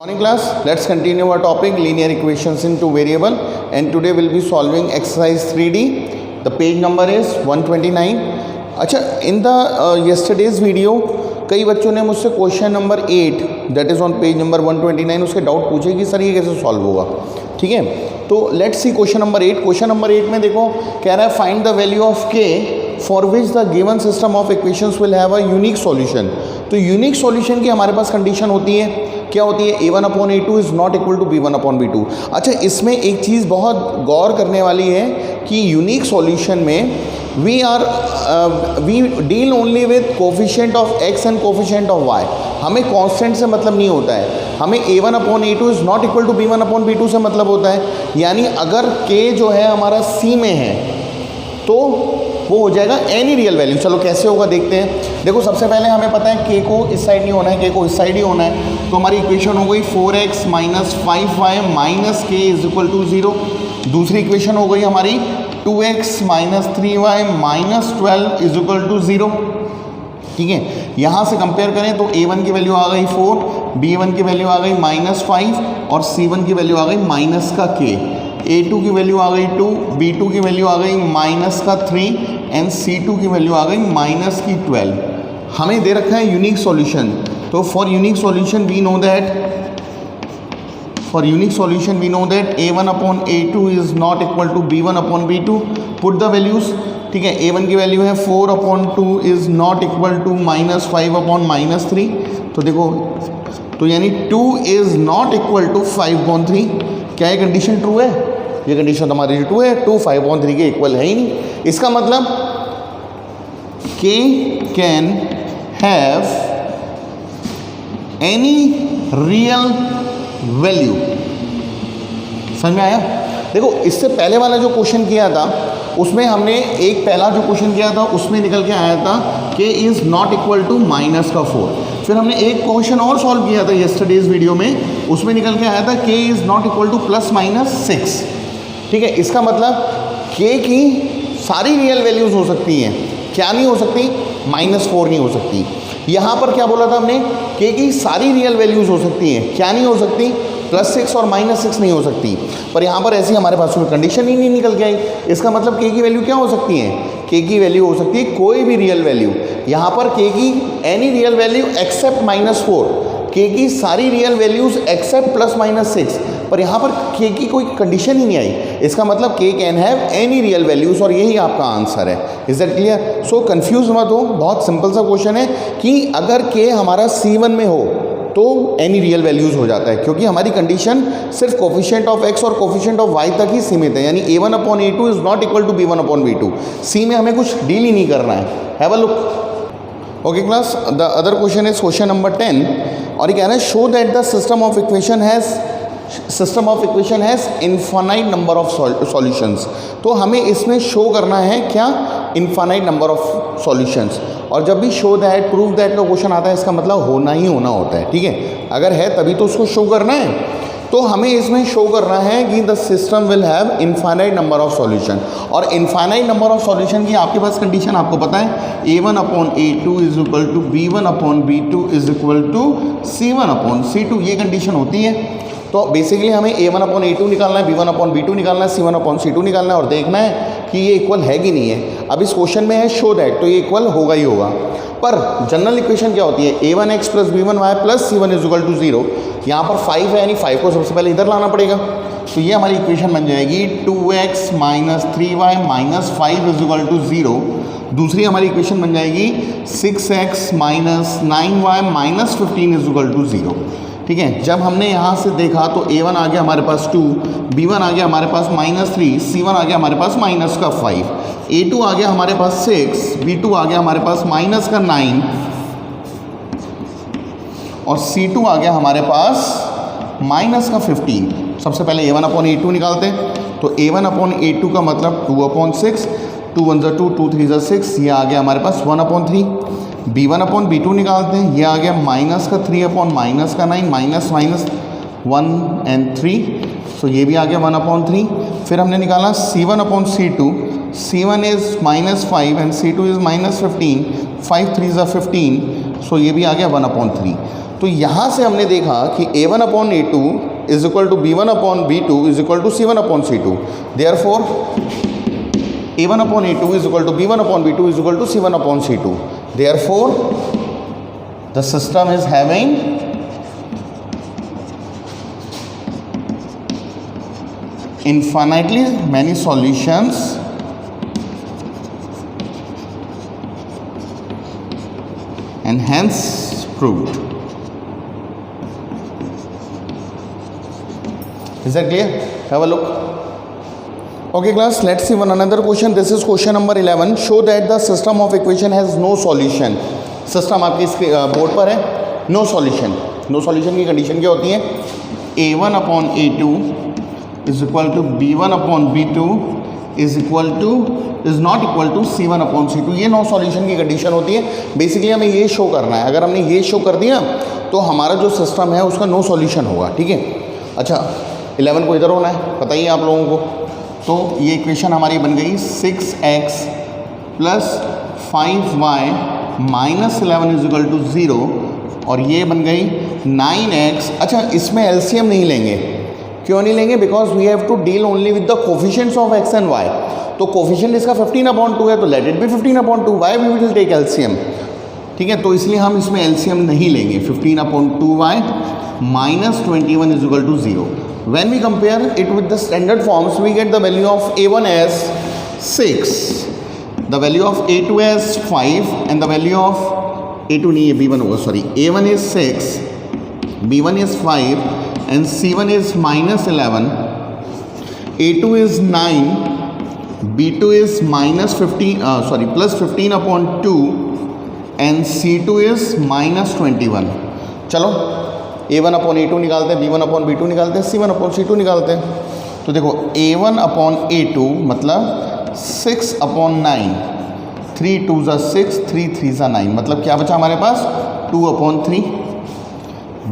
Morning class, let's continue our topic linear equations in two variable and today we'll be solving exercise 3D. The page number is 129. अच्छा, in the yesterday's video कई बच्चों ने मुझसे question number 8 that is on page number 129 उसके doubt पूछे कि sir ये कैसे सॉल्व होगा. ठीक है, तो let's see question number 8. Question number 8 में देखो कह रहा है फाइंड द वैल्यू ऑफ के for which the given system of equations will have a unique solution. तो यूनिक सॉल्यूशन की हमारे पास कंडीशन होती है, क्या होती है? a1/a2 इज़ नॉट इक्वल टू b1/b2. अच्छा, इसमें एक चीज़ बहुत गौर करने वाली है कि यूनिक सॉल्यूशन में we deal only with coefficient of x and coefficient of y. हमें कांस्टेंट से मतलब नहीं होता है, हमें a1/a2 इज़ नॉट इक्वल टू b1/b2 से मतलब होता है. यानी अगर k जो है हमारा c में है तो वो हो जाएगा एनी रियल वैल्यू. चलो कैसे होगा देखते हैं. देखो सबसे पहले हमें पता है k को इस साइड नहीं होना है, k को इस साइड ही होना है. तो हमारी इक्वेशन हो गई 4x minus 5y minus k is equal to 0. दूसरी इक्वेशन हो गई हमारी 2x minus 3y minus 12 is equal to 0. ठीक है, यहाँ से कंपेयर करें तो a1 की वैल्यू आ गई 4, b1 की वैल्यू आ गई माइनस 5 और c1 की वैल्यू आ गई माइनस का k. a2 की वैल्यू आ गई 2, b2 की वैल्यू आ गई माइनस का 3 एंड c2 की वैल्यु आ गई माइनस की 12. हमें दे रखा है यूनिक सॉल्यूशन. तो for unique solution we know that a1/a2 is not equal to b1/b2. Put the values. ठीक है, a1 की वैल्यू है 4/2 is not equal to minus 5/-3. तो देखो, तो यानी 2 इज नॉट इक्वल टू 5/3. क्या ये कंडीशन ट्रू है? ये कंडीशन हमारी ट्रू है. 2 5/3 के इक्वल है ही नहीं. इसका मतलब k can have any real value. समझ में आया? देखो इससे पहले वाला जो क्वेश्चन किया था उसमें हमने एक पहला जो क्वेश्चन किया था उसमें निकल के आया था k is not equal to minus का 4. फिर हमने एक क्वेश्चन और सॉल्व किया था यस्टरडेज वीडियो में, उसमें निकल के आया था k is not equal to +-6. ठीक है, इसका मतलब k की सारी रियल वैल्यूज़ हो सकती हैं. क्या नहीं हो सकती? -4 नहीं हो सकती. यहाँ पर क्या बोला था हमने? k की सारी रियल वैल्यूज़ हो सकती हैं. क्या नहीं हो सकती? +6 और -6 नहीं हो सकती. पर यहाँ पर ऐसी हमारे पास कोई कंडीशन ही नहीं निकल के आई. इसका मतलब k की वैल्यू क्या हो सकती है? k की वैल्यू हो सकती है कोई भी रियल वैल्यू. यहाँ पर k की any real value except -4, k की सारी रियल वैल्यूज़ एक्सेप्ट +-6. पर यहाँ पर k की कोई कंडीशन ही नहीं आई. इसका मतलब k can have any real values और यही आपका आंसर है. Is that clear? So confuse मत हो, बहुत सिंपल सा क्वेश्चन है कि अगर k हमारा C1 में हो तो एनी रियल वैल्यूज़ हो जाता है, क्योंकि हमारी कंडीशन सिर्फ कोफिशिएंट ऑफ x और कोफिशिएंट ऑफ y तक ही सीमित है. यानी a1/a2 इज़ not equal to b1/b2. c में हमें कुछ डील ही नहीं करना है. Have a look. Okay class, the other question is question number 10 और ये कह रहा है show that the system of equation has infinite number of solutions. तो हमें इसमें शो करना है क्या? Infinite number of solutions. और जब भी शो दैट, प्रूव दैट का क्वेश्चन आता है इसका मतलब होना ही होना होता है. ठीक है, अगर है तभी तो उसको शो करना है. तो हमें इसमें शो करना है कि the system will have infinite number of solution. और इनफाइनाइट नंबर ऑफ सॉल्यूशन की आपके पास कंडीशन आपको पता है, a1/a2 is equal to b1/b2 is equal to c1/c2. ये कंडीशन होती है. तो बेसिकली हमें a1/a2 निकालना है, b1/b2 निकालना है, c1/c2 निकालना है और देखना है कि ये इक्वल है कि नहीं है. अब इस क्वेश्चन में है शो दैट, तो ये इक्वल होगा ही होगा. पर जनरल इक्वेशन क्या होती है? a1x + b1y + c1 is equal to 0. यहाँ पर 5 है, यानी 5 को सबसे पहले इधर लाना पड़ेगा. तो ये हमारी इक्वेशन बन जाएगी 2x minus 3y minus 5 is equal to 0. दूसरी हमारी इक्वेशन बन जाएगी 6x minus 9y minus 15 is equal to 0. ठीक है, जब हमने यहाँ से देखा तो a1 आ गया हमारे पास 2, b1 आ गया हमारे पास -3, c1 आ गया हमारे पास -5, a2 आ गया हमारे पास 6, b2 आ गया हमारे पास -9 और c2 आ गया हमारे पास -15. सबसे पहले a1/a2 निकालते हैं. तो a1/a2 का मतलब 2/6, 2 1 × 2, 2 3 × 6, ये आ गया हमारे पास 1/3. b1/b2 निकालते हैं, ये आ गया -3/-9 माइनस 1 and 3, सो ये भी आ गया 1/3. फिर हमने निकाला c1/c2, c1 is -5 and c2 is -15, 5 3 = 15, सो ये भी आ गया 1/3. तो यहाँ से हमने देखा कि a1 upon a2 is equal to b1 upon b2 is equal to c1 upon c2. Therefore a1 upon a2 is equal to b1 upon b2 is equal to c1 upon c2. Therefore, the system is having infinitely many solutions and hence proved. Is that clear? Have a look. Okay class, let's see one another question. This is question number 11. Show that the system of equation has no solution. System आपके इस board पर है, no solution. No solution की condition क्या होती है? a1 upon a2 is equal to b1 upon b2 is not equal to c1 upon c2. ये no solution की कंडीशन होती है. बेसिकली हमें ये शो करना है. अगर हमने ये शो कर दिया तो हमारा जो सिस्टम है उसका no solution होगा. ठीक है. अच्छा 11 को इधर होना है, बताइए आप लोगों को. तो ये इक्वेशन हमारी बन गई 6x plus 5y minus 11 is equal to 0 और ये बन गई 9x. अच्छा इसमें एलसीएम नहीं लेंगे. क्यों नहीं लेंगे? Because we have to deal only with the coefficients of x and y. तो कोफिशिएंट इसका 15/2 है तो let it be 15/2. y we will take LCM. ठीक है, तो इसलिए हम इसमें एलसीएम नहीं लेंगे. 15/2y minus 21 is equal to 0. When we compare it with the standard forms, we get the value of a1 as 6, the value of a2 as 5 and the value of a2 नहीं है b1 होगा, sorry, a1 is 6, b1 is 5 and c1 is minus 11, a2 is 9, b2 is minus 15, plus 15/2 and c2 is minus 21. चलो a1 upon a2 निकालते हैं, b1 upon b2 निकालते हैं, c1 upon c2 निकालते हैं. तो देखो a1 अपॉन a2 मतलब 6/9, 3 2 ज़ा 6, 3 3 ज़ा 9, मतलब क्या बचा हमारे पास 2/3.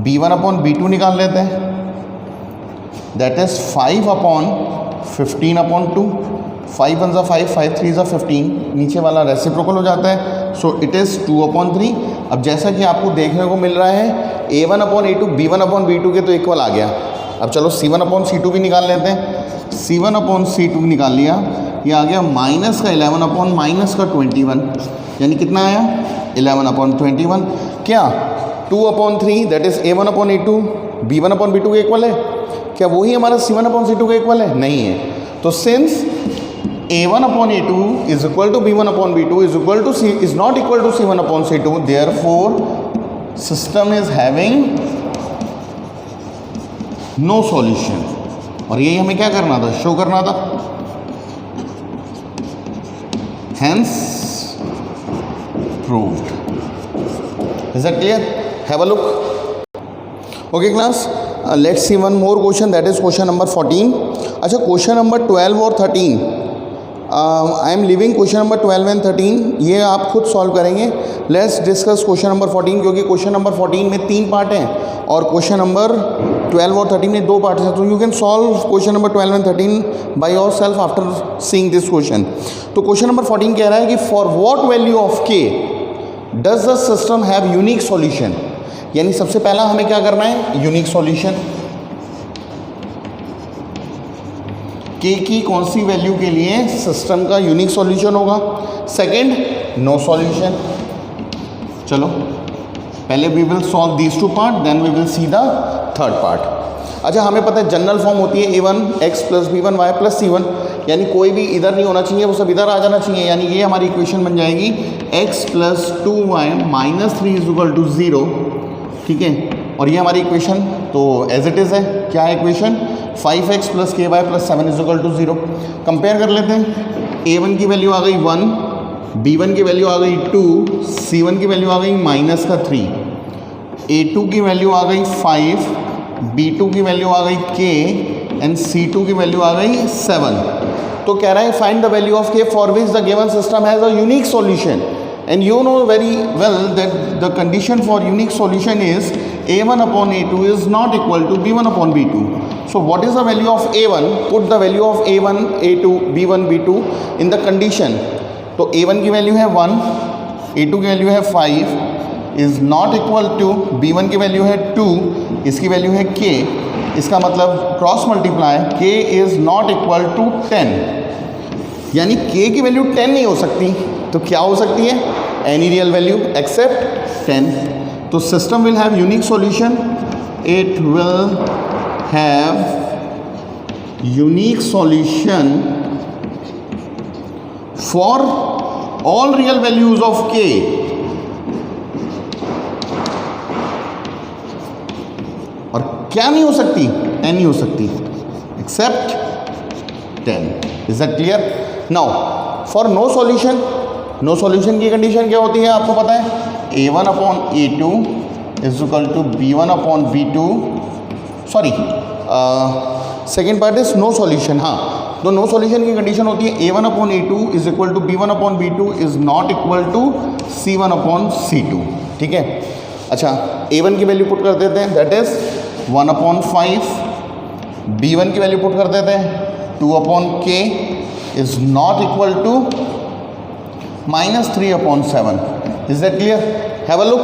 b1 अपॉन b2 निकाल लेते हैं, दैट इज़ 5/15/2. 5 1 ज़ा 5, 5 3 ज़ा 15, नीचे वाला रेसिप्रोकल हो जाता है. So it is 2/3. अब जैसा कि आपको देखने को मिल रहा है a1 upon a2 b1 upon b2 के तो इक्वल आ गया. अब चलो c1 अपॉन c2 भी निकाल लेते हैं. c1 अपॉन c2 निकाल लिया, ये आ गया माइनस का 11 अपॉन माइनस का 21, यानी कितना आया 11/21. क्या 2/3 that is a1 upon a2 b1 upon b2 के इक्वल है? क्या वही हमारा c1 अपॉन c2 के इक्वल है? नहीं है. तो since a1 upon a2 is equal to b1 upon b2 is not equal to c1 upon c2, therefore system is having no solution. और यही हमें क्या करना था? शो करना था. hence proved. Is that clear? Have a look. Okay class, let's see one more question, that is question number 14. अच्छा question number 12 और 13, I am living question number 12 and 13, ये आप खुद सॉल्व करेंगे. लेट्स डिस्कस क्वेश्चन नंबर 14, क्योंकि question number 14 में 3 part हैं और क्वेश्चन नंबर 12 और 13 में 2 पार्ट हैं. तो you can solve question number 12 and 13 by yourself after seeing this question. तो क्वेश्चन नंबर 14 कह रहा है कि for what value of k does the system have unique solution. यानी सबसे पहला हमें क्या करना है? Unique solution. के की कौन सी वैल्यू के लिए सिस्टम का यूनिक सॉल्यूशन होगा? Second, no solution. चलो पहले we will solve these 2 part, then we will see the third part. अच्छा हमें पता है जनरल फॉर्म होती है a1 x plus b1 y plus c1, यानी कोई भी इधर नहीं होना चाहिए, वो सब इधर आ जाना चाहिए. यानी ये हमारी इक्वेशन बन जाएगी x plus 2y minus 3 is equal to 0. ठीक है, और ये हमारी इक्वेशन तो एज इट इज़ है. क्या है equation? 5x plus ky plus 7 is equal to 0. Compare कर लेते हैं. a1 की वैल्यू आ गई 1, b1 की वैल्यू आ गई 2, c1 की वैल्यू आ गई माइनस का 3, a2 की वैल्यू आ गई 5, b2 की वैल्यू आ गई k एंड c2 की वैल्यू आ गई 7. तो कह रहा है find the value of k for which the given system has a unique solution. And you know very well that the condition for unique solution is a1 upon a2 is not equal to b1 upon b2. So what is the value of a1? Put the value of a1, a2, b1, b2 in the condition. तो a1 की value है 1, a2 की value है 5, is not equal to b1 की value है 2, इसकी value है k, इसका मतलब cross multiply k is not equal to 10, यानी k की वैल्यू 10 नहीं हो सकती, तो क्या हो सकती है? Any real value except 10. तो system will have unique solution, it will have unique solution for all real values of k. और क्या नहीं हो सकती? 10 नहीं हो सकती except 10. Is that clear? Now for no solution, no solution की कंडीशन क्या होती है आपको पता है? a1 upon a2 is equal to b1 upon b2. Sorry, second part is no solution. हाँ, तो नो सॉल्यूशन की कंडीशन होती है a1 upon a2 is equal to b1 upon b2 is not equal to c1 upon c2. ठीक है, अच्छा a1 की value put कर देते हैं, दैट इज 1 अपॉन 5. b1 की वैल्यू पुट कर देते हैं 2 upon k is not equal to -3 upon 7. Is that clear? Have a look.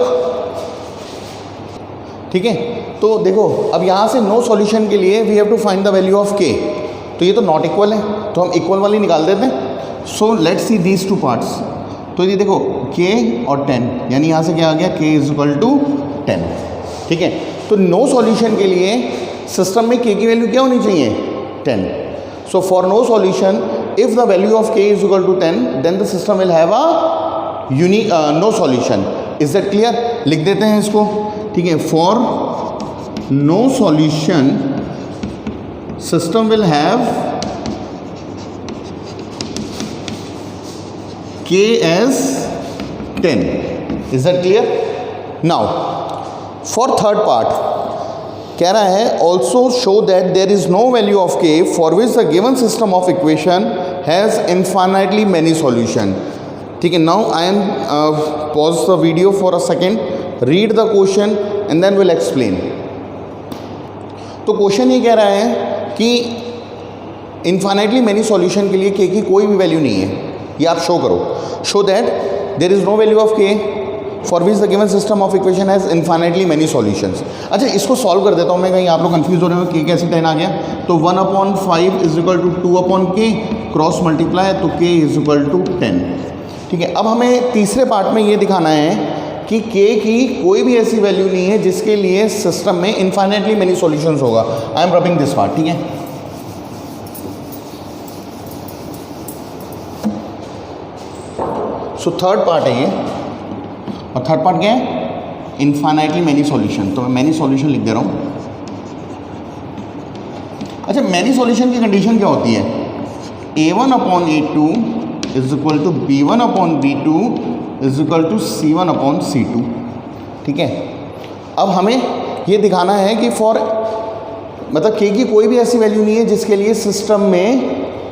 ठीक है, तो देखो अब यहाँ से नो सॉल्यूशन के लिए we have to find the value of k. तो ये तो नॉट इक्वल है, तो हम इक्वल वाली निकाल देते हैं. So let's see these two parts. तो ये देखो k और 10, यानी यहाँ से क्या आ गया? k is equal to 10. ठीक है, तो नो सॉल्यूशन के लिए सिस्टम में k की वैल्यू क्या होनी चाहिए? 10. So for no solution if the value of k is equal to 10 then the system will have a unique no solution. Is that clear? लिख देते हैं इसको. ठीक है, for no solution system will have k as 10. Is that clear? Now for third part कह रहा है also show that there is no value of k for which the given system of equation has infinitely many solution. ठीक है, now I am pause the video for a second, read the question and then will explain. तो question ये कह रहा है कि infinitely many solution के लिए k की कोई भी वैल्यू नहीं है, ये आप शो करो. Show that there is no value of k for which the given system of equation has infinitely many solutions. अच्छा, इसको सॉल्व कर देता हूँ मैं, कहीं आप लोग कंफ्यूज हो रहे हो k कैसे 10 आ गया. तो 1 upon 5 is equal to 2 upon k, cross multiply, तो k इज इक्वल टू 10. ठीक है, अब हमें तीसरे पार्ट में ये दिखाना है कि k की कोई भी ऐसी वैल्यू नहीं है जिसके लिए सिस्टम में इन्फाइनाइटली मैनी सॉल्यूशंस होगा. I am rubbing this part. ठीक है, सो थर्ड पार्ट है ये, और थर्ड पार्ट क्या है? Infinitely many solution. तो मैं मैनी सॉल्यूशन लिख दे रहा हूँ. अच्छा, मैनी सॉल्यूशन की कंडीशन क्या होती है? a1 upon a2 is equal to b1 upon b2 is equal to c1 upon c2. ठीक है, अब हमें ये दिखाना है कि फॉर मतलब k की कोई भी ऐसी वैल्यू नहीं है जिसके लिए सिस्टम में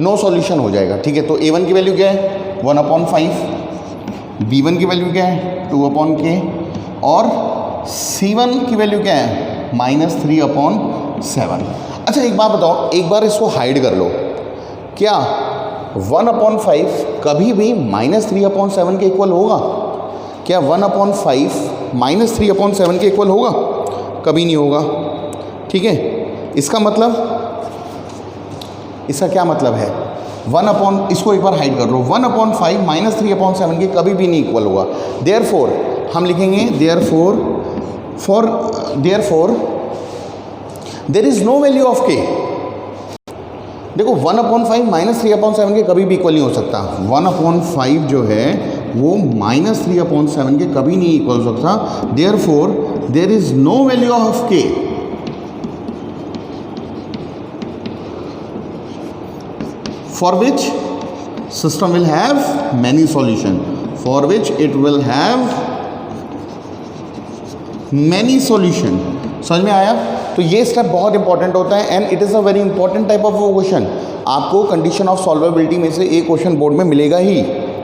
नो सॉल्यूशन हो जाएगा. ठीक है, तो a1 की वैल्यू क्या है? 1 अपॉन 5. b1 की वैल्यू क्या है? 2 अपॉन k. और c1 की वैल्यू क्या है? -3 अपॉन 7. अच्छा, एक बात बताओ, एक बार इसको हाइड कर लो. क्या 1 अपॉन 5 कभी भी -3 अपॉन 7 के इक्वल होगा? क्या 1 अपॉन 5 -3 अपॉन 7 के इक्वल होगा? कभी नहीं होगा. ठीक है, इसका मतलब, इसका क्या मतलब है? 1 अपॉन, इसको एक बार हाइड कर लो, 1 अपॉन 5 -3 अपॉन 7 के कभी भी नहीं इक्वल होगा. देयरफॉर हम लिखेंगे therefore there is no value of k. देखो 1 अपॉन 5 -3 अपॉन 7 के कभी भी इक्वल नहीं हो सकता. 1 अपॉन 5 जो है वो -3 अपॉन 7 के कभी नहीं इक्वल हो सकता. Therefore there is no value of k for which system will have many solution, for which it will have many solution. समझ में आया? तो ये स्टेप बहुत इंपॉर्टेंट होता है and it is a very important type of question. आपको condition of सॉल्वेबिलिटी में से एक क्वेश्चन बोर्ड में मिलेगा ही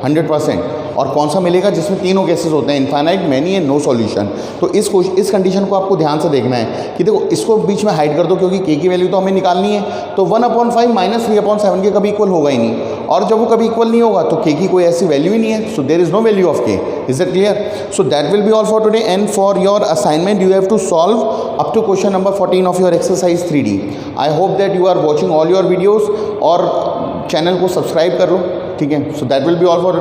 100%. और कौन सा मिलेगा जिसमें तीनों केसेस होते हैं, infinite, many and no solution. तो इस कंडीशन को आपको ध्यान से देखना है कि देखो इसको बीच में हाइड कर दो क्योंकि k की वैल्यू तो हमें निकालनी है। तो 1/5 माइनस 3/7 के कभी इक्वल होगा ही नहीं, और जब वो कभी इक्वल नहीं होगा तो k की कोई ऐसी वैल्यू ही नहीं है, so there is no value of k। Is it clear? So that will be all for today, and for your assignment you have to solve up to question number 14 of your exercise 3D। I hope that you are watching all your videos, और channel को subscribe कर लो, ठीक है? So that will be all for